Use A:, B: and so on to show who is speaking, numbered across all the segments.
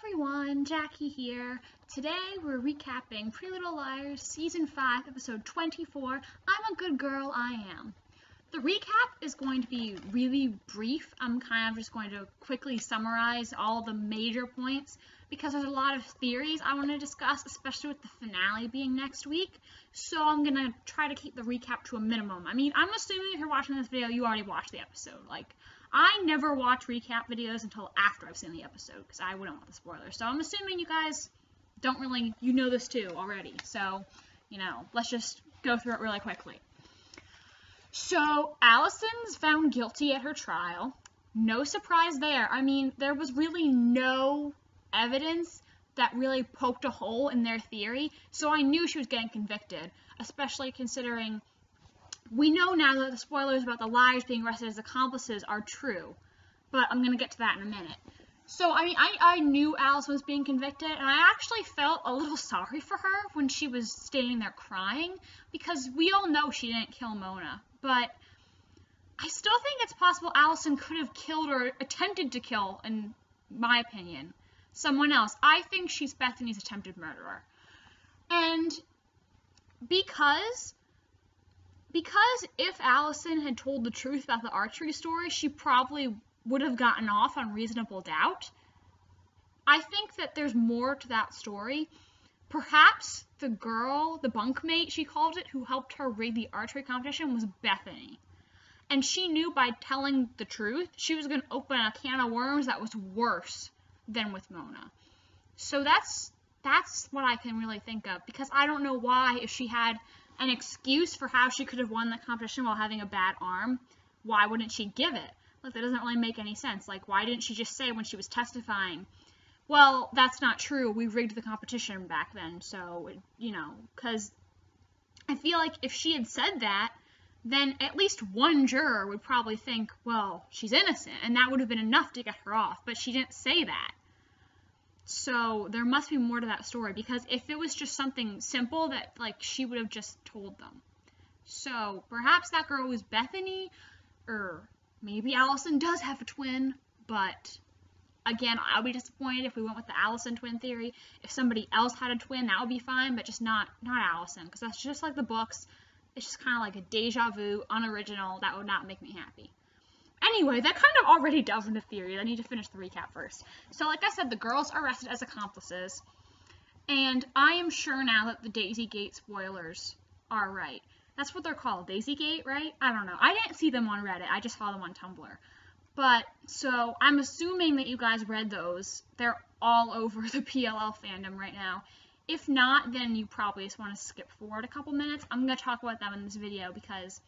A: everyone, Jackie here. Today we're recapping Pretty Little Liars Season 5, Episode 24, I'm a Good Girl, I Am. The recap is going to be really brief. I'm kind of just going to quickly summarize all the major points because there's a lot of theories I want to discuss, especially with the finale being next week. So I'm going to try to keep the recap to a minimum. I mean, I'm assuming if you're watching this video, you already watched the episode. Like, I never watch recap videos until after I've seen the episode because I wouldn't want the spoilers. So I'm assuming you guys don't really, you know this too already. So, let's just go through it really quickly. So Allison's found guilty at her trial. No surprise there. I mean, there was really no evidence that really poked a hole in their theory. So I knew she was getting convicted, especially considering we know now that the spoilers about the liars being arrested as accomplices are true, but I'm going to get to that in a minute. So, I mean, I knew Allison was being convicted, and I actually felt a little sorry for her when she was standing there crying, because we all know she didn't kill Mona, but I still think it's possible Allison could have killed or attempted to kill, in my opinion, someone else. I think she's Bethany's attempted murderer. And because if Allison had told the truth about the archery story, she probably would have gotten off on reasonable doubt. I think that there's more to that story. Perhaps the girl, the bunkmate she called it, who helped her rig the archery competition was Bethany. And she knew by telling the truth, she was going to open a can of worms that was worse than with Mona. So that's what I can really think of, because I don't know why, if she had an excuse for how she could have won the competition while having a bad arm, why wouldn't she give it? Like, that doesn't really make any sense. Like, why didn't she just say when she was testifying, well, that's not true, we rigged the competition back then, so, because I feel like if she had said that, then at least one juror would probably think, well, she's innocent, and that would have been enough to get her off, but she didn't say that. So there must be more to that story, because if it was just something simple that, like, she would have just told them. So perhaps that girl was Bethany, or maybe Allison does have a twin, but again, I'll be disappointed if we went with the Allison twin theory. If somebody else had a twin, that would be fine, but just not Allison, because that's just like the books. It's just kind of like a deja vu, unoriginal. That would not make me happy. Anyway, that kind of already delved into theory. I need to finish the recap first. So like I said, the girls are arrested as accomplices, and I am sure now that the Daisy Gate spoilers are right. That's what they're called, Daisy Gate, right? I don't know. I didn't see them on Reddit. I just saw them on Tumblr. But, so, I'm assuming that you guys read those. They're all over the PLL fandom right now. If not, then you probably just want to skip forward a couple minutes. I'm going to talk about them in this video because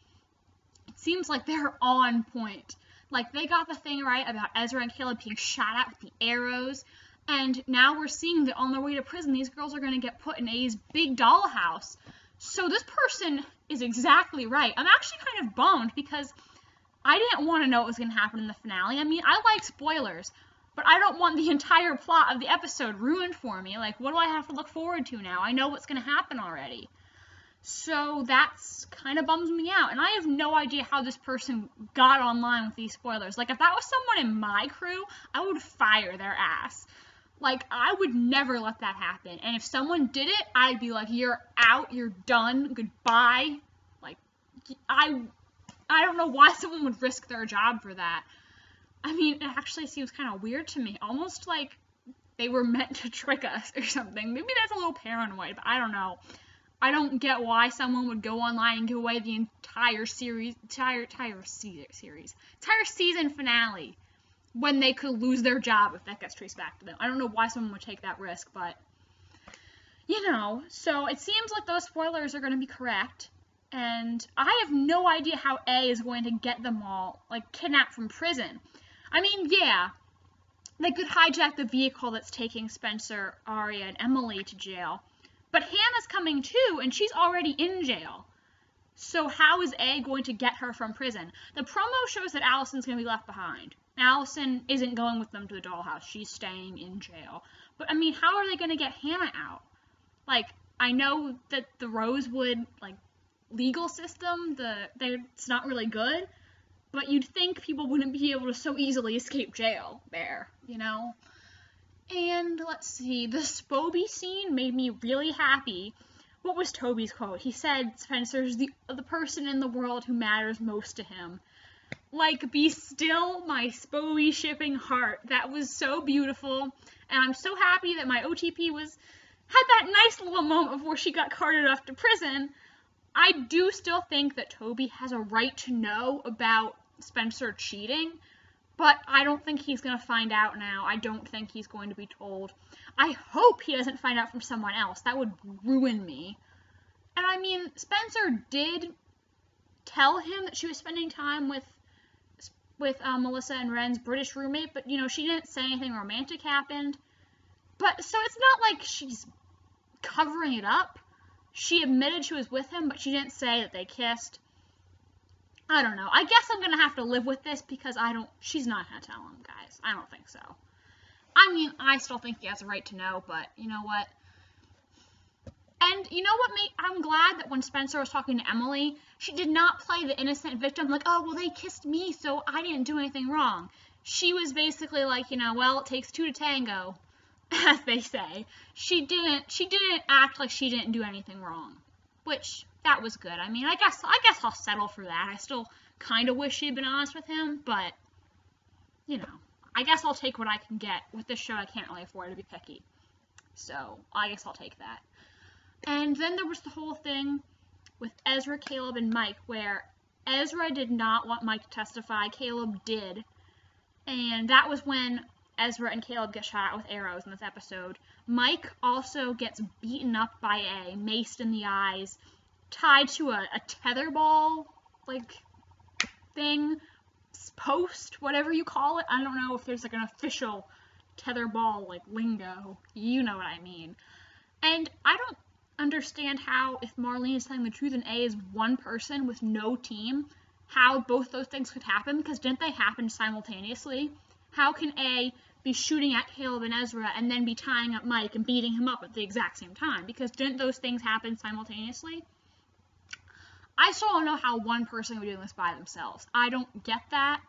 A: it seems like they're on point. Like, they got the thing right about Ezra and Caleb being shot at with the arrows, and now we're seeing that on their way to prison, these girls are going to get put in A's big dollhouse. So this person is exactly right. I'm actually kind of bummed because I didn't want to know what was going to happen in the finale. I mean, I like spoilers, but I don't want the entire plot of the episode ruined for me. Like, what do I have to look forward to now? I know what's going to happen already. So that's kind of bums me out, and I have no idea how this person got online with these spoilers. Like, if that was someone in my crew, I would fire their ass. Like, I would never let that happen, and if someone did it, I'd be like, you're out, you're done, goodbye. Like, I don't know why someone would risk their job for that. I mean, it actually seems kind of weird to me, almost like they were meant to trick us or something. Maybe that's a little paranoid, but I don't know. I don't get why someone would go online and give away the entire season finale when they could lose their job if that gets traced back to them. I don't know why someone would take that risk, but, so it seems like those spoilers are going to be correct, and I have no idea how A is going to get them all, like, kidnapped from prison. I mean, yeah, they could hijack the vehicle that's taking Spencer, Arya, and Emily to jail, but Hannah's coming too, and she's already in jail. So how is A going to get her from prison? The promo shows that Allison's going to be left behind. Allison isn't going with them to the dollhouse. She's staying in jail. But, I mean, how are they going to get Hannah out? Like, I know that the Rosewood, like, legal system, it's not really good, but you'd think people wouldn't be able to so easily escape jail there, And let's see, the Spoby scene made me really happy. What was Toby's quote? He said Spencer's the person in the world who matters most to him. Like, be still my Spoby shipping heart. That was so beautiful. And I'm so happy that my OTP had that nice little moment before she got carted off to prison. I do still think that Toby has a right to know about Spencer cheating, but I don't think he's going to find out now. I don't think he's going to be told. I hope he doesn't find out from someone else. That would ruin me. And I mean, Spencer did tell him that she was spending time with Melissa and Ren's British roommate, but, she didn't say anything romantic happened. But, so it's not like she's covering it up. She admitted she was with him, but she didn't say that they kissed. I don't know. I guess I'm going to have to live with this because she's not going to tell him, guys. I don't think so. I mean, I still think he has a right to know, but you know what? And you know what, I'm glad that when Spencer was talking to Emily, she did not play the innocent victim like, oh, well, they kissed me, so I didn't do anything wrong. She was basically like, well, it takes two to tango, as they say. She didn't act like she didn't do anything wrong, which, that was good. I mean, I guess I'll settle for that. I still kind of wish she'd been honest with him, but, I guess I'll take what I can get. With this show, I can't really afford to be picky. So, I guess I'll take that. And then there was the whole thing with Ezra, Caleb, and Mike, where Ezra did not want Mike to testify. Caleb did. And that was when Ezra and Caleb get shot with arrows in this episode. Mike also gets beaten up by a maced in the eyes, tied to a tetherball, thing, post, whatever you call it. I don't know if there's, an official tetherball, lingo. You know what I mean. And I don't understand how, if Marlene is telling the truth and A is one person with no team, how both those things could happen, because didn't they happen simultaneously? How can A be shooting at Caleb and Ezra and then be tying up Mike and beating him up at the exact same time? Because didn't those things happen simultaneously? I still don't know how one person would be doing this by themselves. I don't get that.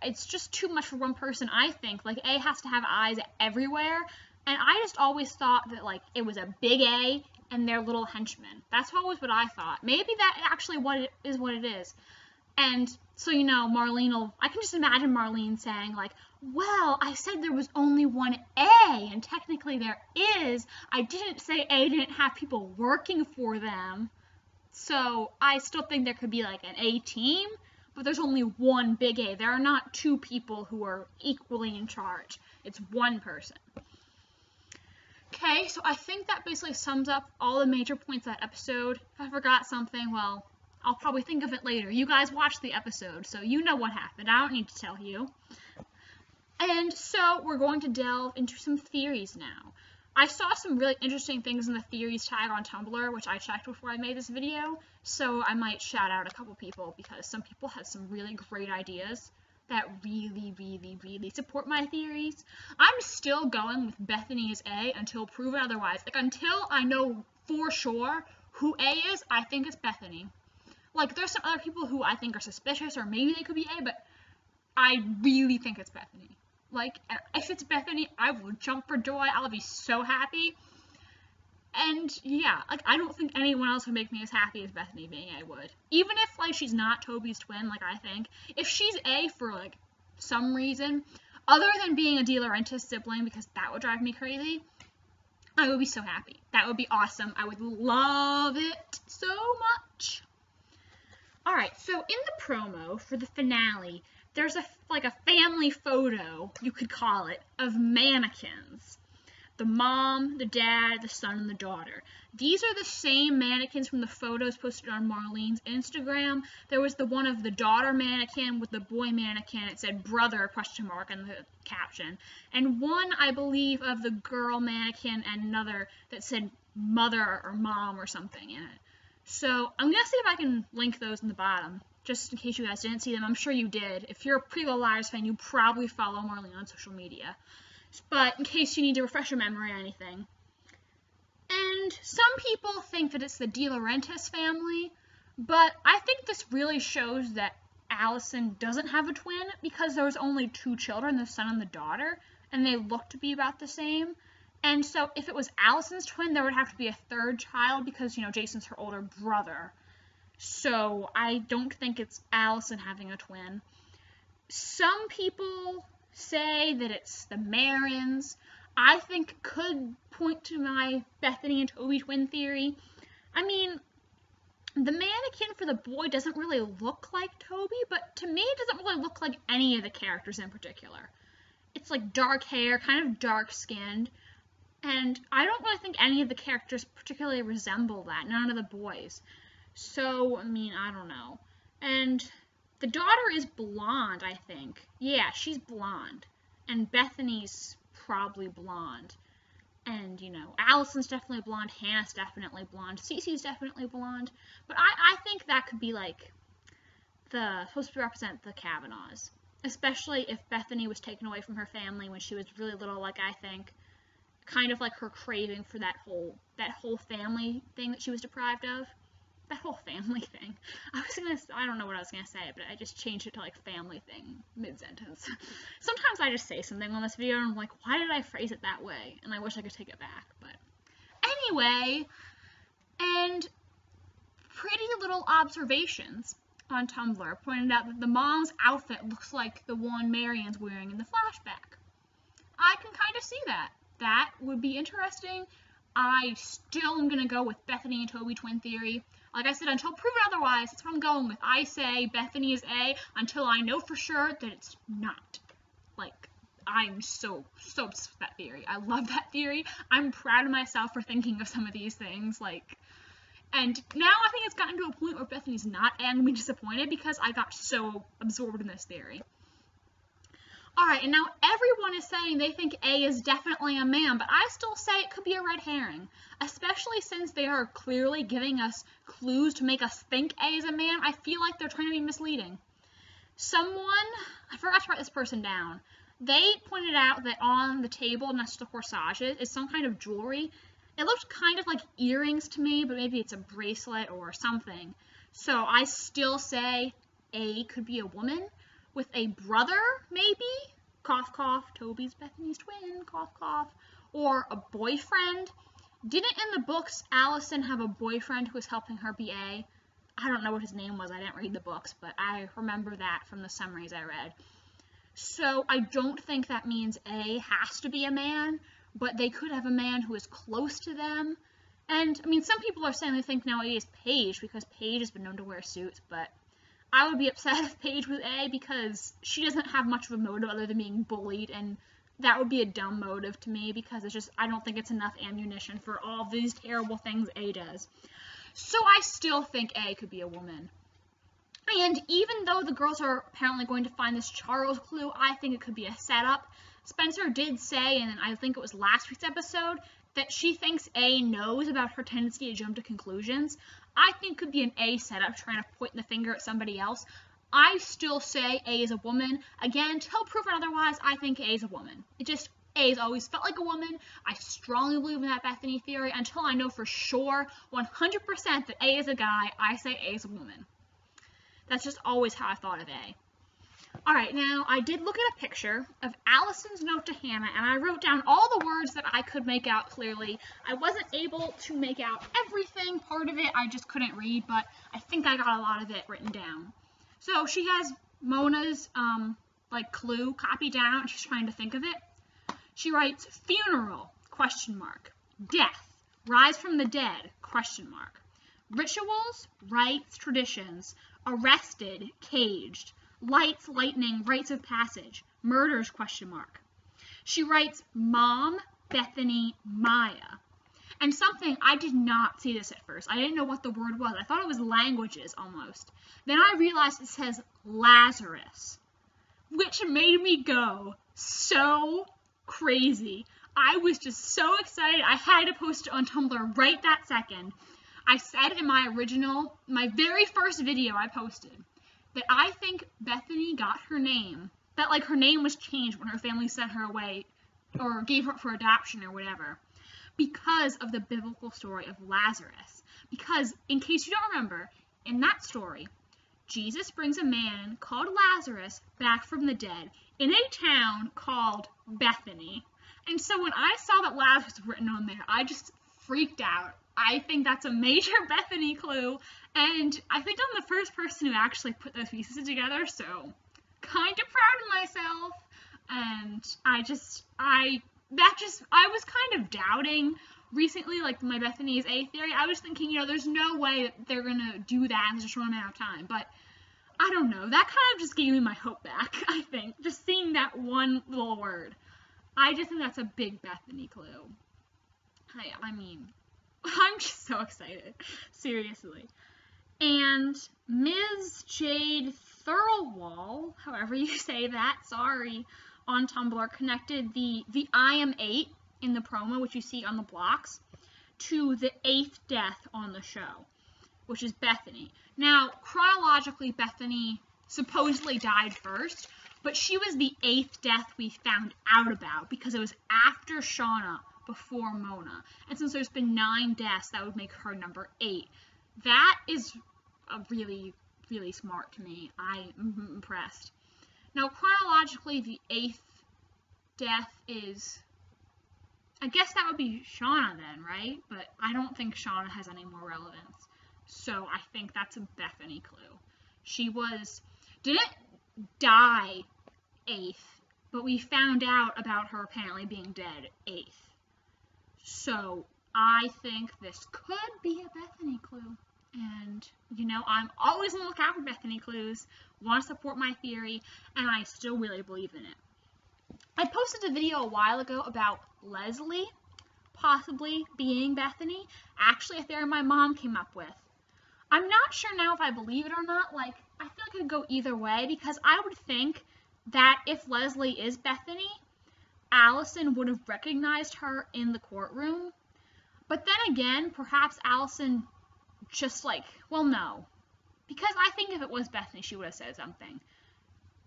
A: It's just too much for one person, I think. A has to have eyes everywhere. And I just always thought that, it was a big A and their little henchmen. That's always what I thought. Maybe that actually what it is. And so, Marlene I can just imagine Marlene saying, well, I said there was only one A, and technically there is. I didn't say A didn't have people working for them. So I still think there could be, an A team, but there's only one big A. There are not two people who are equally in charge. It's one person. Okay, so I think that basically sums up all the major points of that episode. If I forgot something, well, I'll probably think of it later. You guys watched the episode, so you know what happened. I don't need to tell you. And so we're going to delve into some theories now. I saw some really interesting things in the theories tag on Tumblr, which I checked before I made this video, so I might shout out a couple people because some people had some really great ideas that really, really, really support my theories. I'm still going with Bethany as A until proven otherwise. Until I know for sure who A is, I think it's Bethany. There's some other people who I think are suspicious, or maybe they could be A, but I really think it's Bethany. If it's Bethany, I will jump for joy. I'll be so happy. And, yeah, I don't think anyone else would make me as happy as Bethany being A would. Even if, she's not Toby's twin, I think. If she's A for, some reason, other than being a De Laurentiis sibling, because that would drive me crazy, I would be so happy. That would be awesome. I would love it so much. Alright, so in the promo for the finale, there's a family photo, you could call it, of mannequins. The mom, the dad, the son, and the daughter. These are the same mannequins from the photos posted on Marlene's Instagram. There was the one of the daughter mannequin with the boy mannequin. It said brother, ? In the caption. And one, I believe, of the girl mannequin and another that said mother or mom or something in it. So I'm going to see if I can link those in the bottom, just in case you guys didn't see them. I'm sure you did. If you're a Pretty Little Liars fan, you probably follow Marlene on social media. But in case you need to refresh your memory or anything. And some people think that it's the De Laurentiis family, but I think this really shows that Allison doesn't have a twin because there was only 2 children, the son and the daughter, and they look to be about the same. And so if it was Allison's twin, there would have to be a 3rd child because, you know, Jason's her older brother. So I don't think it's Allison having a twin. Some people say that it's the Marians. I think it could point to my Bethany and Toby twin theory. I mean, the mannequin for the boy doesn't really look like Toby, but to me it doesn't really look like any of the characters in particular. It's like dark hair, kind of dark skinned, and I don't really think any of the characters particularly resemble that, none of the boys. So, I mean, I don't know. And the daughter is blonde, I think. Yeah, she's blonde. And Bethany's probably blonde. And, you know, Allison's definitely blonde, Hannah's definitely blonde, Cece's definitely blonde. But I think that could be, like, supposed to represent the Kavanaughs. Especially if Bethany was taken away from her family when she was really little, like I think. Kind of like her craving for that whole family thing that she was deprived of. That whole family thing. I don't know what I was gonna say, but I just changed it to like family thing mid-sentence. Sometimes I just say something on this video and I'm like, why did I phrase it that way? And I wish I could take it back, but anyway, and Pretty Little Observations on Tumblr pointed out that the mom's outfit looks like the one Marian's wearing in the flashback. I can kind of see that. That would be interesting. I still am going to go with Bethany and Toby twin theory. Like I said, until proven otherwise, that's what I'm going with. I say Bethany is A until I know for sure that it's not. Like, I'm so obsessed with that theory. I love that theory. I'm proud of myself for thinking of some of these things. Like, and now I think it's gotten to a point where Bethany's not A. I'm going to be disappointed because I got so absorbed in this theory. Alright, and now everyone is saying they think A is definitely a man, but I still say it could be a red herring, especially since they are clearly giving us clues to make us think A is a man. I feel like they're trying to be misleading. I forgot to write this person down, they pointed out that on the table next to the corsages is some kind of jewelry. It looked kind of like earrings to me, but maybe it's a bracelet or something. So I still say A could be a woman. With a brother, maybe, cough, cough, Toby's Bethany's twin, cough, cough, or a boyfriend. Didn't in the books Allison have a boyfriend who was helping her be A? I don't know what his name was, I didn't read the books, but I remember that from the summaries I read. So I don't think that means A has to be a man, but they could have a man who is close to them. And, I mean, some people are saying they think now A is Paige, because Paige has been known to wear suits, but I would be upset if Paige was A because she doesn't have much of a motive other than being bullied, and that would be a dumb motive to me because it's just, I don't think it's enough ammunition for all these terrible things A does. So I still think A could be a woman. And even though the girls are apparently going to find this Charles clue, I think it could be a setup. Spencer did say, and I think it was last week's episode, that she thinks A knows about her tendency to jump to conclusions. I think it could be an A setup trying to point the finger at somebody else. I still say A is a woman. Again, until proven otherwise, I think A is a woman. A has always felt like a woman. I strongly believe in that Bethany theory. Until I know for sure, 100% that A is a guy, I say A is a woman. That's just always how I thought of A. Alright, now I did look at a picture of Allison's note to Hannah, and I wrote down all the words that I could make out clearly. I wasn't able to make out everything, part of it I just couldn't read, but I think I got a lot of it written down. So she has Mona's, clue copied down, and she's trying to think of it. She writes, funeral, ? Death, rise from the dead, ? Rituals, rites, traditions, arrested, caged, lights, lightning, rites of passage, murders, ? She writes Mom, Bethany, Maya. And something, I did not see this at first. I didn't know what the word was. I thought it was languages almost. Then I realized it says Lazarus, which made me go so crazy. I was just so excited. I had to post it on Tumblr right that second. I said in my very first video I posted, that I think Bethany got her name, that her name was changed when her family sent her away, or gave her up for adoption or whatever, because of the biblical story of Lazarus. Because, in case you don't remember, in that story, Jesus brings a man called Lazarus back from the dead in a town called Bethany. And so when I saw that Lazarus was written on there, I just freaked out. I think that's a major Bethany clue, and I think I'm the first person who actually put those pieces together, so kind of proud of myself. And I was kind of doubting recently, like my Bethany is A theory. I was thinking, there's no way that they're gonna do that in such a short amount of time, but I don't know. That kind of just gave me my hope back, I think, just seeing that one little word. I just think that's a big Bethany clue. I mean, I'm just so excited, seriously. And Ms. Jade Thirlwall, however you say that, sorry, on Tumblr, connected the I am 8 in the promo, which you see on the blocks, to the 8th death on the show, which is Bethany. Now, chronologically, Bethany supposedly died first, but she was the 8th death we found out about because it was after Shauna, before Mona. And since there's been 9 deaths, that would make her number 8. That is really, really smart to me. I'm impressed. Now, chronologically, the 8th death is, I guess that would be Shauna then, right? But I don't think Shauna has any more relevance. So I think that's a Bethany clue. She didn't die 8th, but we found out about her apparently being dead 8th. So I think this could be a Bethany clue. And, I'm always on the lookout for Bethany clues, want to support my theory, and I still really believe in it. I posted a video a while ago about Leslie possibly being Bethany, actually a theory my mom came up with. I'm not sure now if I believe it or not. I feel like it could go either way, because I would think that if Leslie is Bethany, Allison would have recognized her in the courtroom. But then again, perhaps Allison just no. Because I think if it was Bethany, she would have said something.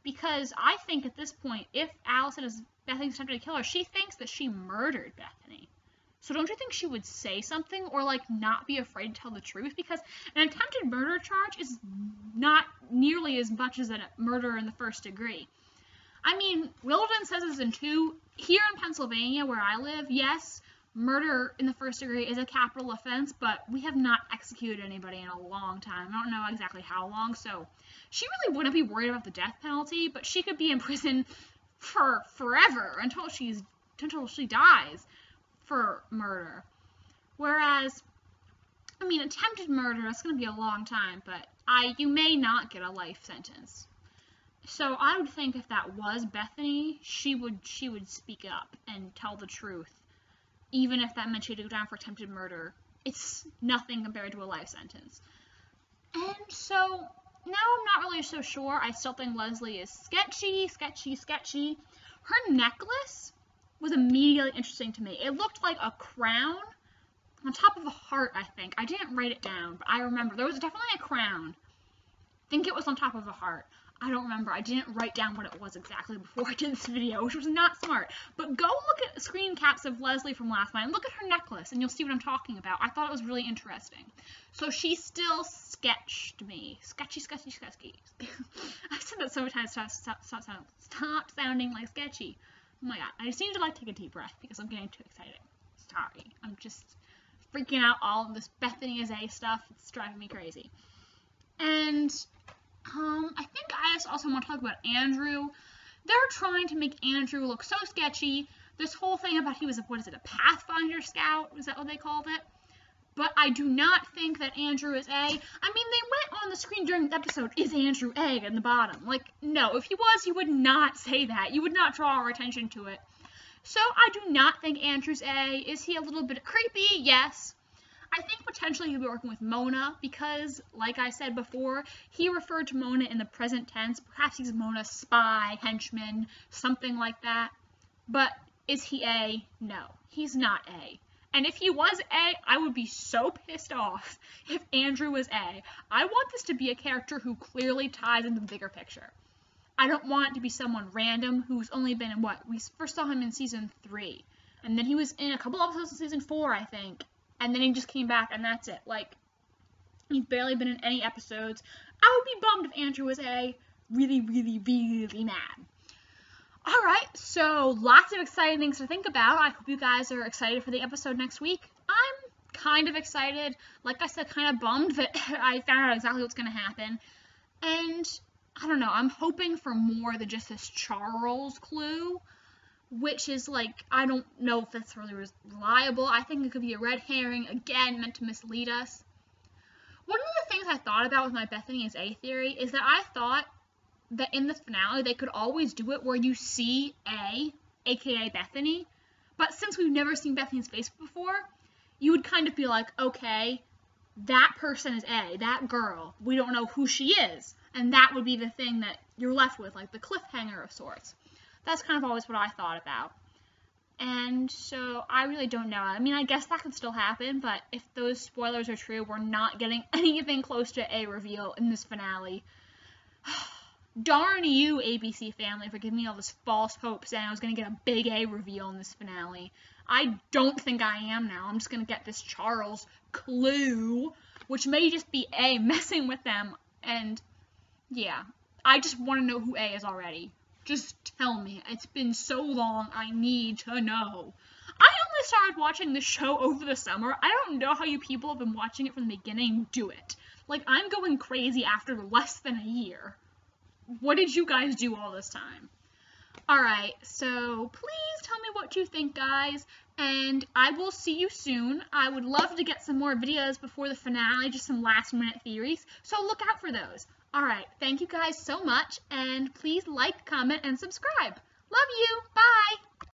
A: Because I think at this point, if Allison is Bethany's attempted killer, she thinks that she murdered Bethany. So don't you think she would say something or not be afraid to tell the truth? Because an attempted murder charge is not nearly as much as a murder in the first degree. I mean, Wilden says it's in 2. Here in Pennsylvania, where I live, yes, murder in the first degree is a capital offense, but we have not executed anybody in a long time. I don't know exactly how long, so she really wouldn't be worried about the death penalty, but she could be in prison for forever until she dies for murder. Whereas, I mean, attempted murder, that's going to be a long time, but you may not get a life sentence. So I would think if that was Bethany, she would speak up and tell the truth. Even if that meant she had to go down for attempted murder, it's nothing compared to a life sentence. And so, now I'm not really so sure. I still think Leslie is sketchy. Her necklace was immediately interesting to me. It looked like a crown on top of a heart, I think. I didn't write it down, but I remember. There was definitely a crown. I think it was on top of a heart. I don't remember. I didn't write down what it was exactly before I did this video, which was not smart. But go look at screen caps of Leslie from last night and look at her necklace, and you'll see what I'm talking about. I thought it was really interesting. So she still sketched me. Sketchy. I said that so many times, stop sounding like sketchy. Oh my god. I just need to take a deep breath because I'm getting too excited. Sorry. I'm just freaking out all of this Bethany is A stuff. It's driving me crazy. And I think I also want to talk about Andrew. They're trying to make Andrew look so sketchy. This whole thing about he was a Pathfinder scout? Is that what they called it? But I do not think that Andrew is A. I mean, they went on the screen during the episode, is Andrew A in the bottom? No, if he was, he would not say that. You would not draw our attention to it. So I do not think Andrew's A. Is he a little bit creepy? Yes. I think potentially he'll be working with Mona because, like I said before, he referred to Mona in the present tense. Perhaps he's Mona's spy, henchman, something like that. But is he A? No, he's not A. And if he was A, I would be so pissed off if Andrew was A. I want this to be a character who clearly ties into the bigger picture. I don't want it to be someone random who's only been in we first saw him in season 3. And then he was in a couple episodes in season 4, I think. And then he just came back, and that's it. He's barely been in any episodes. I would be bummed if Andrew was A. Really, really, really mad. Alright, so lots of exciting things to think about. I hope you guys are excited for the episode next week. I'm kind of excited. Like I said, kind of bummed that I found out exactly what's going to happen. And I don't know, I'm hoping for more than just this Charles clue, which is like, I don't know if that's really reliable. I think it could be a red herring, again, meant to mislead us. One of the things I thought about with my Bethany is A theory is that I thought that in the finale they could always do it where you see A, aka Bethany, but since we've never seen Bethany's face before, you would kind of be like, okay, that person is A, that girl, we don't know who she is, and that would be the thing that you're left with, like the cliffhanger of sorts. That's kind of always what I thought about. And so I really don't know. I mean, I guess that could still happen, but if those spoilers are true, we're not getting anything close to a reveal in this finale. Darn you, ABC family, for giving me all this false hope saying I was going to get a big A reveal in this finale. I don't think I am now. I'm just going to get this Charles clue, which may just be A messing with them. And yeah, I just want to know who A is already. Just tell me. It's been so long. I need to know. I only started watching this show over the summer. I don't know how you people have been watching it from the beginning do it. Like, I'm going crazy after less than a year. What did you guys do all this time? Alright, so please tell me what you think, guys, and I will see you soon. I would love to get some more videos before the finale, just some last-minute theories, so look out for those. Alright, thank you guys so much, and please like, comment, and subscribe. Love you! Bye!